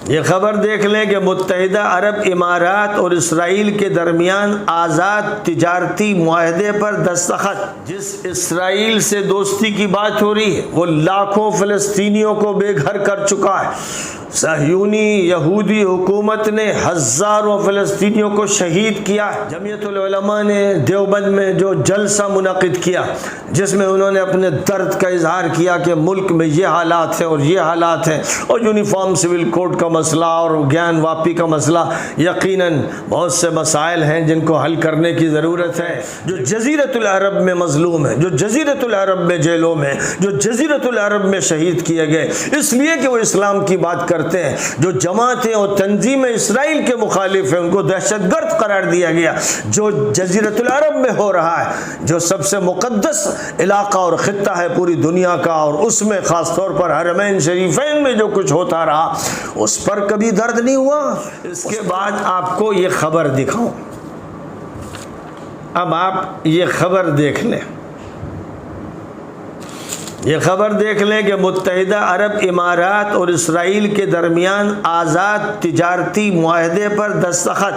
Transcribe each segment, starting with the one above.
یہ خبر دیکھ لیں کہ متحدہ عرب امارات اور اسرائیل کے درمیان آزاد تجارتی معاہدے پر دستخط۔ جس اسرائیل سے دوستی کی بات ہو رہی ہے وہ لاکھوں فلسطینیوں کو بے گھر کر چکا ہے۔ صہیونی یہودی حکومت نے ہزاروں فلسطینیوں کو شہید کیا۔ جمعیت العلماء نے دیوبند میں جو جلسہ منعقد کیا جس میں انہوں نے اپنے درد کا اظہار کیا کہ ملک میں یہ حالات ہیں اور یہ حالات ہیں، اور یونیفارم سول کوڈ کا مسئلہ اور گیان واپی کا مسئلہ، یقیناً بہت سے مسائل ہیں جن کو حل کرنے کی ضرورت ہے۔ جو جزیرۃ العرب میں مظلوم ہیں، جو جزیرۃ العرب میں جیلوں میں، جو جزیرۃ العرب میں شہید کیے گئے اس لیے کہ وہ اسلام کی بات کرتے ہیں، جو جماعتیں اور تنظیمیں اسرائیل کے مخالف ہیں ان کو دہشت گرد قرار دیا گیا۔ جو جزیرۃ العرب میں ہو رہا ہے، جو سب سے مقدس علاقہ اور خطہ ہے پوری دنیا کا، اور اس میں خاص طور پر حرمین شریفین میں جو کچھ ہوتا رہا اس پر کبھی درد نہیں ہوا۔ اس کے بعد آپ کو یہ خبر دکھاؤں، اب آپ یہ خبر دیکھ لیں، یہ خبر دیکھ لیں کہ متحدہ عرب امارات اور اسرائیل کے درمیان آزاد تجارتی معاہدے پر دستخط۔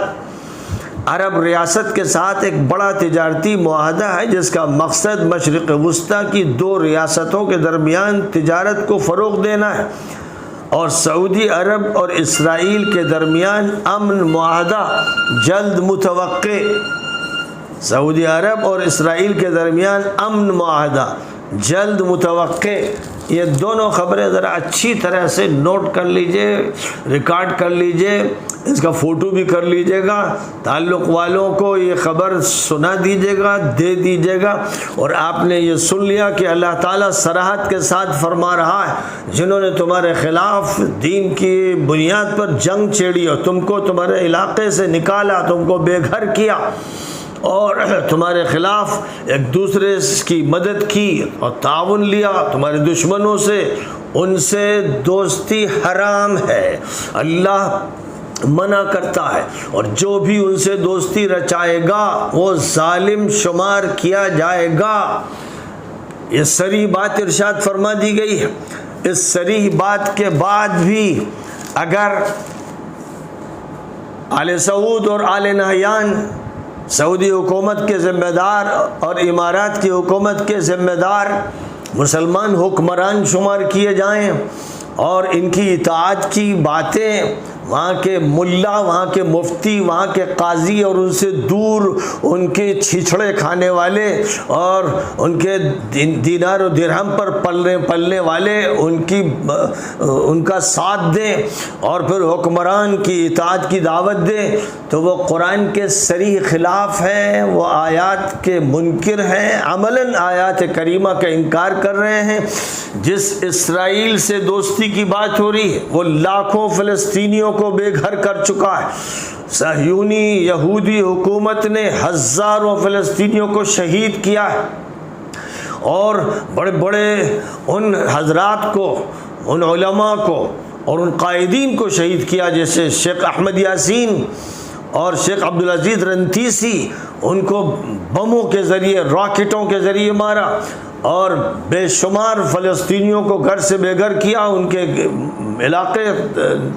عرب ریاست کے ساتھ ایک بڑا تجارتی معاہدہ ہے جس کا مقصد مشرق وسطیٰ کی دو ریاستوں کے درمیان تجارت کو فروغ دینا ہے، اور سعودی عرب اور اسرائیل کے درمیان امن معاہدہ جلد متوقع۔ سعودی عرب اور اسرائیل کے درمیان امن معاہدہ جلد متوقع۔ یہ دونوں خبریں ذرا اچھی طرح سے نوٹ کر لیجئے، ریکارڈ کر لیجئے، اس کا فوٹو بھی کر لیجئے گا، تعلق والوں کو یہ خبر سنا دیجئے گا، دے دیجئے گا۔ اور آپ نے یہ سن لیا کہ اللہ تعالیٰ صراحت کے ساتھ فرما رہا ہے، جنہوں نے تمہارے خلاف دین کی بنیاد پر جنگ چھیڑی اور تم کو تمہارے علاقے سے نکالا، تم کو بے گھر کیا اور تمہارے خلاف ایک دوسرے کی مدد کی اور تعاون لیا تمہارے دشمنوں سے، ان سے دوستی حرام ہے، اللہ منع کرتا ہے، اور جو بھی ان سے دوستی رچائے گا وہ ظالم شمار کیا جائے گا۔ یہ صریح بات ارشاد فرما دی گئی ہے۔ اس صریح بات کے بعد بھی اگر آل سعود اور آل نہیان سعودی حکومت کے ذمہ دار اور امارات کی حکومت کے ذمہ دار مسلمان حکمران شمار کیے جائیں اور ان کی اطاعت کی باتیں وہاں کے ملا، وہاں کے مفتی، وہاں کے قاضی اور ان سے دور ان کے چھچڑے کھانے والے اور ان کے دینار و درہم پر پلنے والے ان کا ساتھ دیں اور پھر حکمران کی اطاعت کی دعوت دیں، تو وہ قرآن کے صریح خلاف ہیں، وہ آیات کے منکر ہیں، عملاً آیات کریمہ کا انکار کر رہے ہیں۔ جس اسرائیل سے دوستی کی بات ہو رہی ہے وہ لاکھوں فلسطینیوں کو بے گھر کر چکا ہے۔ صہیونی یہودی حکومت نے ہزاروں فلسطینیوں کو شہید کیا ہے، اور بڑے بڑے ان حضرات کو، ان علماء کو اور ان قائدین کو شہید کیا، جیسے شیخ احمد یاسین اور شیخ عبدالعزیز رنتیسی، ان کو بموں کے ذریعے، راکٹوں کے ذریعے مارا اور بے شمار فلسطینیوں کو گھر سے بے گھر کیا، ان کے علاقے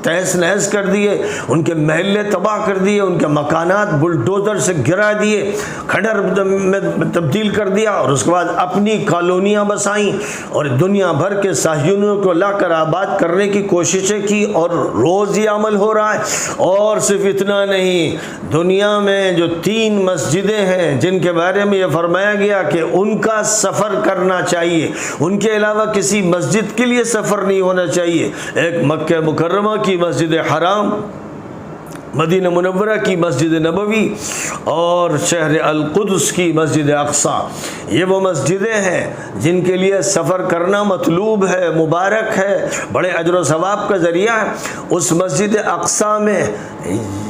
تہس نہس کر دیے، ان کے محلے تباہ کر دیے، ان کے مکانات بلڈوزر سے گرا دیے، کھنڈر میں تبدیل کر دیا، اور اس کے بعد اپنی کالونیاں بسائیں اور دنیا بھر کے صہیونیوں کو لا کر آباد کرنے کی کوششیں کی، اور روز یہ عمل ہو رہا ہے۔ اور صرف اتنا نہیں، دنیا میں جو 3 مسجدیں ہیں جن کے بارے میں یہ فرمایا گیا کہ ان کا سفر کرنا چاہیے، ان کے علاوہ کسی مسجد کے لیے سفر نہیں ہونا چاہیے، ایک مکہ مکرمہ کی مسجد حرام، مدینہ منورہ کی مسجد نبوی اور شہر القدس کی مسجد اقصی۔ یہ وہ مسجدیں ہیں جن کے لیے سفر کرنا مطلوب ہے، مبارک ہے، بڑے اجر و ثواب کا ذریعہ ہے۔ اس مسجد اقصی میں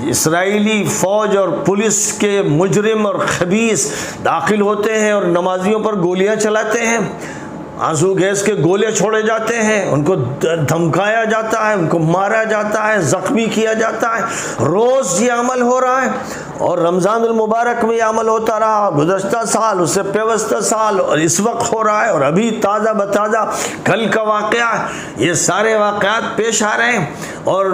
اسرائیلی فوج اور پولیس کے مجرم اور خبیث داخل ہوتے ہیں اور نمازیوں پر گولیاں چلاتے ہیں، آنسو گیس کے گولے چھوڑے جاتے ہیں، ان کو دھمکایا جاتا ہے، ان کو مارا جاتا ہے، زخمی کیا جاتا ہے۔ روز یہ عمل ہو رہا ہے، اور رمضان المبارک میں یہ عمل ہوتا رہا، گزشتہ سال، اس سے پیوستہ سال، اور اس وقت ہو رہا ہے، اور ابھی تازہ بتازہ کل کا واقعہ، یہ سارے واقعات پیش آ رہے ہیں۔ اور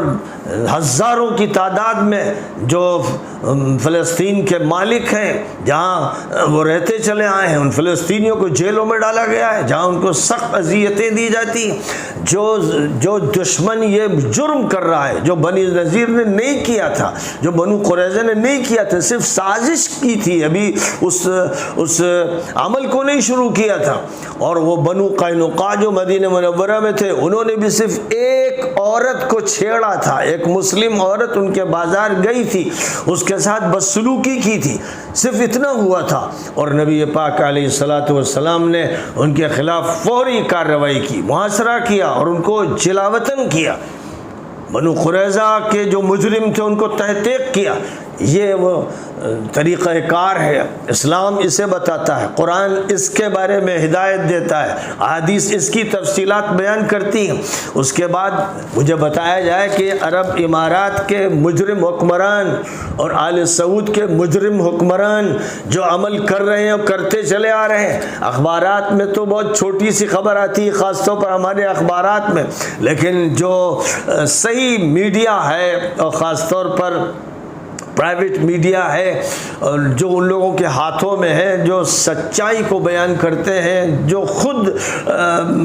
ہزاروں کی تعداد میں جو فلسطین کے مالک ہیں جہاں وہ رہتے چلے آئے ہیں، ان فلسطینیوں کو جیلوں میں ڈالا گیا ہے، جہاں ان کو سخت اذیتیں دی جاتی ہیں۔ جو دشمن یہ جرم کر رہا ہے، جو بنی نذیر نے نہیں کیا تھا، جو بنو قریظہ نے نہیں کیا تھا، صرف سازش کی تھی، ابھی اس عمل کو نہیں شروع کیا تھا۔ اور وہ بنو قینقاع جو مدینہ منورہ میں تھے، انہوں نے بھی صرف ایک عورت کو چھیڑا تھا، ایک مسلم عورت ان کے بازار گئی تھی، اس کے ساتھ بدسلوکی کی تھی، صرف اتنا ہوا تھا، اور نبی پاک علیہ الصلوۃ والسلام نے ان کے خلاف فوری کارروائی کی، محاصرہ کیا اور ان کو جلا وطن کیا۔ بنو قریظہ کے جو مجرم تھے ان کو تحقیق کیا۔ یہ وہ طریقہ کار ہے، اسلام اسے بتاتا ہے، قرآن اس کے بارے میں ہدایت دیتا ہے، احادیث اس کی تفصیلات بیان کرتی ہیں۔ اس کے بعد مجھے بتایا جائے کہ عرب امارات کے مجرم حکمران اور آل سعود کے مجرم حکمران جو عمل کر رہے ہیں اور کرتے چلے آ رہے ہیں، اخبارات میں تو بہت چھوٹی سی خبر آتی ہے، خاص طور پر ہمارے اخبارات میں، لیکن جو صحیح میڈیا ہے اور خاص طور پر پرائیویٹ میڈیا ہے، اور جو ان لوگوں کے ہاتھوں میں ہے، جو سچائی کو بیان کرتے ہیں، جو خود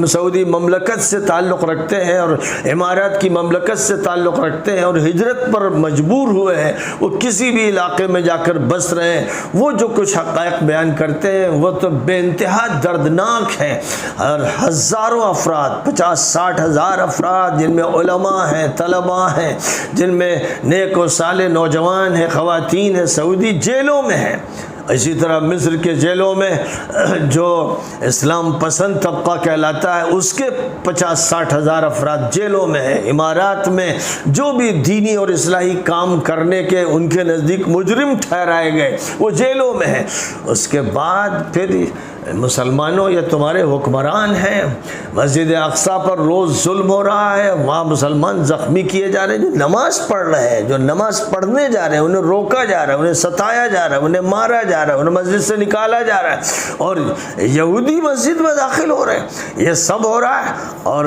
سعودی مملکت سے تعلق رکھتے ہیں اور امارات کی مملکت سے تعلق رکھتے ہیں اور ہجرت پر مجبور ہوئے ہیں، وہ کسی بھی علاقے میں جا کر بس رہے ہیں، وہ جو کچھ حقائق بیان کرتے ہیں وہ تو بے انتہا دردناک ہیں۔ اور ہزاروں افراد، 50-60 ہزار افراد، جن میں علماء ہیں، طلباء ہیں، جن میں نیک و صالح نوجوان ہیں، خواتین ہیں، سعودی جیلوں میں ہیں۔ اسی طرح مصر کے جیلوں میں جو اسلام پسند طبقہ کہلاتا ہے، اس کے 50-60 ہزار افراد جیلوں میں ہیں۔ امارات میں جو بھی دینی اور اصلاحی کام کرنے کے ان کے نزدیک مجرم ٹھہرائے گئے، وہ جیلوں میں ہیں۔ اس کے بعد پھر مسلمانوں، یہ تمہارے حکمران ہیں، مسجد اقصیٰ پر روز ظلم ہو رہا ہے، وہاں مسلمان زخمی کیے جا رہے ہیں، جو نماز پڑھ رہے ہیں، جو نماز پڑھنے جا رہے ہیں، انہیں روکا جا رہا ہے، انہیں ستایا جا رہا ہے، انہیں مارا جا رہا ہے، انہیں مسجد سے نکالا جا رہا ہے، اور یہودی مسجد میں داخل ہو رہے ہیں، یہ سب ہو رہا ہے۔ اور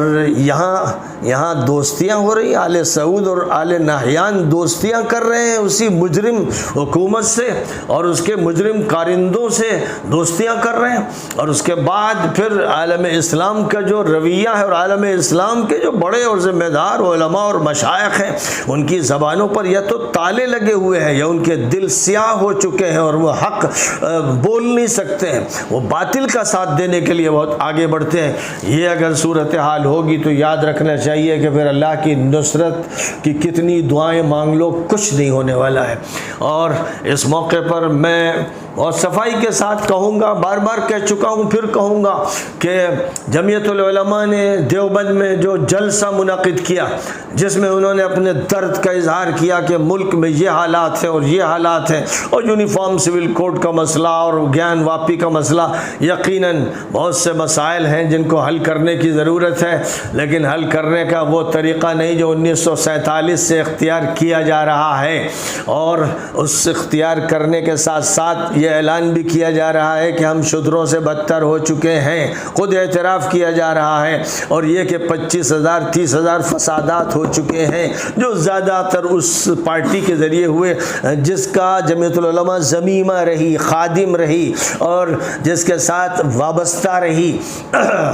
یہاں دوستیاں ہو رہی ہیں، آل سعود اور آل نہیان دوستیاں کر رہے ہیں اسی مجرم حکومت سے اور اس کے مجرم کارندوں سے دوستیاں کر رہے ہیں۔ اور اس کے بعد پھر عالم اسلام کا جو رویہ ہے اور عالم اسلام کے جو بڑے اور ذمہ دار علماء اور مشائخ ہیں، ان کی زبانوں پر یا تو تالے لگے ہوئے ہیں یا ان کے دل سیاہ ہو چکے ہیں اور وہ حق بول نہیں سکتے ہیں، وہ باطل کا ساتھ دینے کے لیے بہت آگے بڑھتے ہیں۔ یہ اگر صورتحال ہوگی تو یاد رکھنا چاہیے کہ پھر اللہ کی نصرت کی کتنی دعائیں مانگ لو، کچھ نہیں ہونے والا ہے۔ اور اس موقع پر میں اور صفائی کے ساتھ کہوں گا، بار بار کہہ چکا ہوں، پھر کہوں گا کہ جمعیت العلماء نے دیوبند میں جو جلسہ منعقد کیا، جس میں انہوں نے اپنے درد کا اظہار کیا کہ ملک میں یہ حالات ہیں اور یہ حالات ہیں، اور یونیفارم سول کوڈ کا مسئلہ اور گیان واپی کا مسئلہ، یقیناً بہت سے مسائل ہیں جن کو حل کرنے کی ضرورت ہے، لیکن حل کرنے کا وہ طریقہ نہیں جو 1947 سے اختیار کیا جا رہا ہے۔ اور اس اختیار کرنے کے ساتھ ساتھ یہ اعلان بھی کیا جا رہا ہے کہ ہم شودروں سے بدتر ہو چکے ہیں، خود اعتراف کیا جا رہا ہے، اور یہ کہ 25,000 30,000 فسادات ہو چکے ہیں جو زیادہ تر اس پارٹی کے ذریعے ہوئے جس کا جمعیت العلماء ضمیمہ رہی، خادم رہی اور جس کے ساتھ وابستہ رہی۔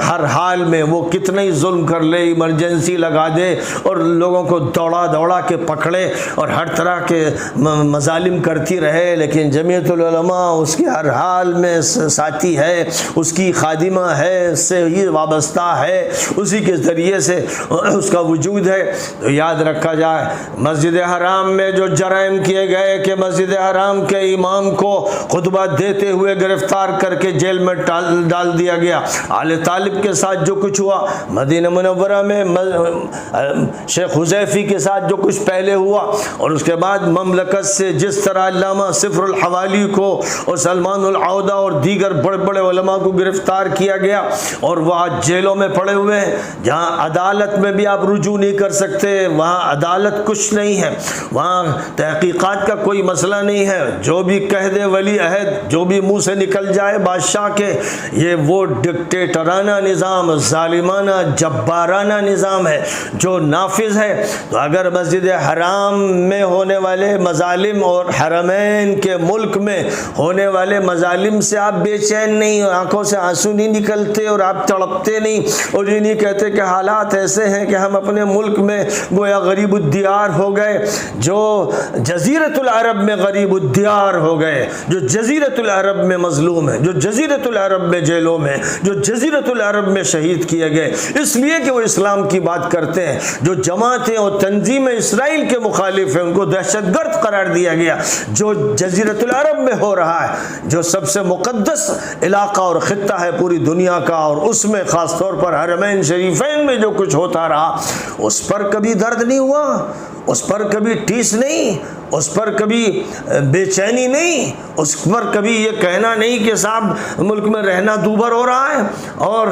ہر حال میں وہ کتنا ہی ظلم کر لے، ایمرجنسی لگا دے اور لوگوں کو دوڑا کے پکڑے اور ہر طرح کے مظالم کرتی رہے، لیکن جمعیت العلماء اس کے ہر حال میں ساتھی ہے، اس کی خادمہ ہے، اس سے ہی وابستہ ہے، اسی کے ذریعے سے اس کا وجود ہے۔ تو یاد رکھا جائے، مسجد حرام میں جو جرائم کیے گئے کہ مسجد حرام کے امام کو خطبہ دیتے ہوئے گرفتار کر کے جیل میں ڈال دیا گیا، آل طالب کے ساتھ جو کچھ ہوا، مدینہ منورہ میں شیخ حذیفی کے ساتھ جو کچھ پہلے ہوا، اور اس کے بعد مملکت سے جس طرح علامہ صفر الحوالی کو اور سلمان العودہ اور دیگر بڑے بڑے علماء کو گرفتار کیا گیا اور وہ آج جیلوں میں پڑے ہوئے ہیں، جہاں عدالت میں بھی آپ رجوع نہیں کر سکتے، وہاں عدالت کچھ نہیں ہے، وہاں تحقیقات کا کوئی مسئلہ نہیں ہے، جو بھی کہہ دے ولی عہد، جو بھی منہ سے نکل جائے بادشاہ کے، یہ وہ ڈکٹیٹرانہ نظام، ظالمانہ جبارانہ نظام ہے جو نافذ ہے۔ تو اگر مسجد حرام میں ہونے والے مظالم اور حرمین کے ملک میں ہونے والے مظالم سے آپ بے چین نہیں، آنکھوں سے آنسو نہیں نکلتے اور آپ تڑپتے نہیں اور یہ نہیں کہتے کہ حالات ایسے ہیں کہ ہم اپنے ملک میں گویا غریب الدیار ہو گئے، جو جزیرۃ العرب میں غریب الدیار ہو گئے، جو جزیرۃ العرب میں مظلوم ہیں، جو جزیرۃ العرب میں جیلوں میں، جو جزیرۃ العرب میں شہید کیے گئے اس لیے کہ وہ اسلام کی بات کرتے ہیں، جو جماعتیں اور تنظیم اسرائیل کے مخالف ہیں ان کو دہشت گرد قرار دیا گیا، جو جزیرۃ العرب میں ہو رہا ہے، جو سب سے مقدس علاقہ اور خطہ ہے پوری دنیا کا، اور اس میں خاص طور پر حرمین شریفین میں جو کچھ ہوتا رہا اس پر کبھی درد نہیں ہوا، اس پر کبھی ٹیس نہیں، اس پر کبھی بے چینی نہیں، اس پر کبھی یہ کہنا نہیں کہ صاحب ملک میں رہنا دوبھر ہو رہا ہے اور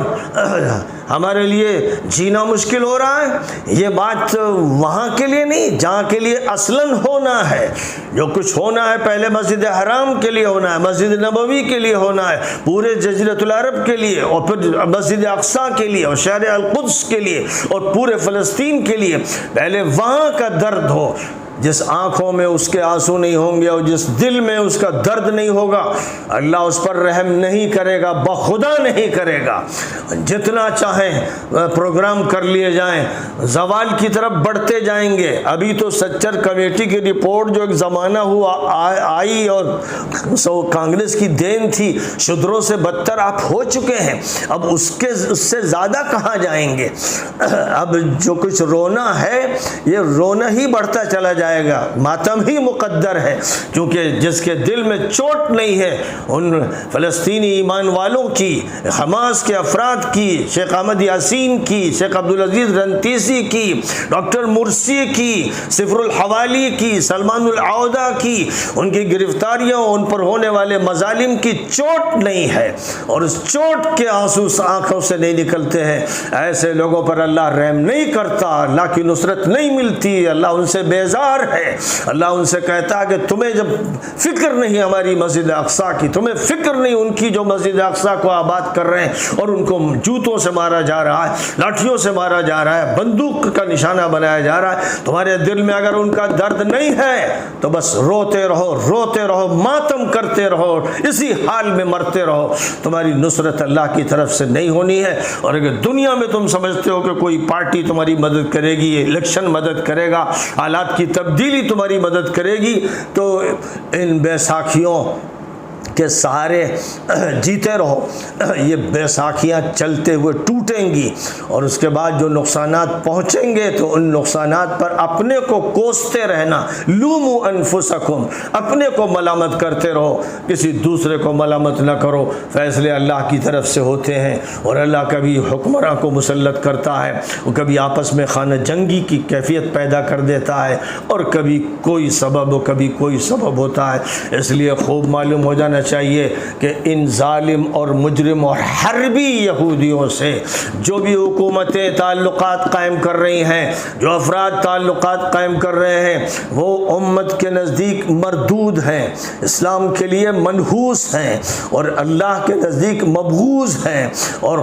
ہمارے لیے جینا مشکل ہو رہا ہے۔ یہ بات وہاں کے لیے نہیں جہاں کے لیے اصلاً ہونا ہے، جو کچھ ہونا ہے پہلے مسجد حرام کے لیے ہونا ہے، مسجد نبوی کے لیے ہونا ہے، پورے جزیرۃ العرب کے لیے، اور پھر مسجد اقصیٰ کے لیے اور شہر القدس کے لیے اور پورے فلسطین کے لیے۔ پہلے وہاں کا درد ہو، جس آنکھوں میں اس کے آنسو نہیں ہوں گے اور جس دل میں اس کا درد نہیں ہوگا، اللہ اس پر رحم نہیں کرے گا، بخدا نہیں کرے گا۔ جتنا چاہیں پروگرام کر لیے جائیں، زوال کی طرف بڑھتے جائیں گے۔ ابھی تو سچر کمیٹی کی رپورٹ جو ایک زمانہ ہوا آئی اور کانگریس کی دین تھی، شدروں سے بدتر آپ ہو چکے ہیں، اب اس سے زیادہ کہاں جائیں گے؟ اب جو کچھ رونا ہے یہ رونا ہی بڑھتا چلا جائے گا، ماتم ہی مقدر ہے، کیونکہ جس کے دل میں چوٹ نہیں ہے ان فلسطینی ایمان والوں کی، حماس کے افراد کی، شیخ احمد یاسین کی، شیخ عبدالعزیز رنتیسی کی، ڈاکٹر مرسی کی، صفر الحوالی کی، سلمان العودہ کی، ان کی گرفتاریاں، ان پر ہونے والے مظالم کی چوٹ نہیں ہے اور اس چوٹ کے آنسو آنکھوں سے نہیں نکلتے ہیں، ایسے لوگوں پر اللہ رحم نہیں کرتا، اللہ کی نصرت نہیں ملتی، اللہ ان سے بیزار ہے۔ اللہ ان سے کہتا ہے کہ تمہیں جب فکر نہیں ہماری مسجد اقصیٰ کی، تمہیں فکر نہیں ان کی جو مسجد اقصیٰ کو آباد کر رہے ہیں اور ان کو جوتوں سے مارا جا رہا ہے، لاٹھیوں سے مارا جا رہا ہے، بندوق کا نشانہ بنایا جا رہا ہے، تمہارے دل میں اگر ان کا درد نہیں ہے تو بس روتے رہو، ماتم کرتے رہو، اسی حال میں مرتے رہو، تمہاری نصرت اللہ کی طرف سے نہیں ہونی ہے۔ اور اگر دنیا میں تم سمجھتے ہو کہ کوئی پارٹی تمہاری مدد کرے گی، الیکشن مدد کرے گا، حالات کی تبدیلی تمہاری مدد کرے گی، تو ان بیساکھیوں کے سہارے جیتے رہو۔ یہ بیساکھیاں چلتے ہوئے ٹوٹیں گی اور اس کے بعد جو نقصانات پہنچیں گے تو ان نقصانات پر اپنے کو کوستے رہنا، لوموا انفسکم، اپنے کو ملامت کرتے رہو، کسی دوسرے کو ملامت نہ کرو۔ فیصلے اللہ کی طرف سے ہوتے ہیں اور اللہ کبھی حکمراں کو مسلط کرتا ہے، وہ کبھی آپس میں خانہ جنگی کی کیفیت پیدا کر دیتا ہے اور کبھی کوئی سبب ہوتا ہے۔ اس لیے خوب معلوم ہو جانا چاہیے کہ ان ظالم اور مجرم اور حربی یہودیوں سے جو بھی حکومتیں تعلقات قائم کر رہی ہیں، جو افراد تعلقات قائم کر رہے ہیں، وہ امت کے نزدیک مردود ہیں، اسلام کے لیے منحوس ہیں اور اللہ کے نزدیک مبغوض ہیں، اور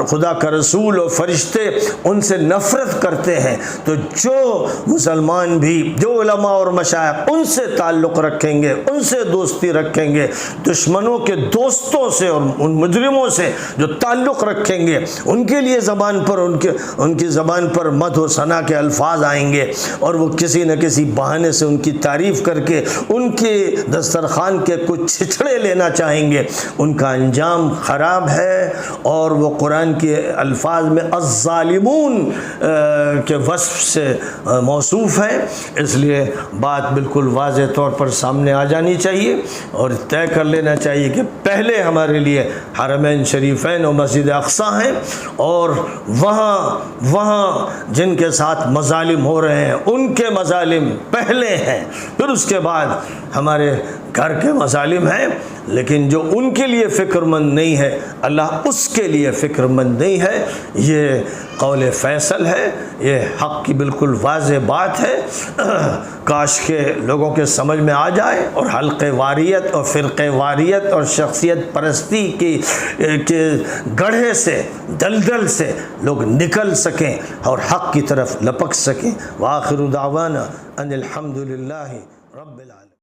خدا کا رسول اور فرشتے ان سے نفرت کرتے ہیں۔ تو جو مسلمان بھی، جو علماء اور مشائخ ان سے تعلق رکھیں گے، ان سے دوستی رکھیں گے، دشمنوں کے دوستوں سے اور ان مجرموں سے جو تعلق رکھیں گے، ان کے لیے ان کی زبان پر مدح و ثنا کے الفاظ آئیں گے اور وہ کسی نہ کسی بہانے سے ان کی تعریف کر کے ان کے دسترخوان کے کچھ چھچڑے لینا چاہیں گے، ان کا انجام خراب ہے اور وہ قرآن کے الفاظ میں الظالمون کے وصف سے موصوف ہے۔ اس لیے بات بالکل واضح طور پر سامنے آ جانی چاہیے اور طے کر لینا چاہیے کہ پہلے ہمارے لیے حرمین شریفین اور مسجد اقصیٰ ہیں، اور وہاں جن کے ساتھ مظالم ہو رہے ہیں ان کے مظالم پہلے ہیں، پھر اس کے بعد ہمارے گھر کے مظالم ہیں، لیکن جو ان کے لیے فکر مند نہیں ہے اللہ اس کے لیے فکر مند نہیں ہے۔ یہ قول فیصل ہے، یہ حق کی بالکل واضح بات ہے۔ کاش کے لوگوں کے سمجھ میں آ جائے اور حلقے واریت اور فرقے واریت اور شخصیت پرستی کے گڑھے سے، دلدل سے لوگ نکل سکیں اور حق کی طرف لپک سکیں۔ وآخر دعوانا ان الحمد للہ رب العالمین۔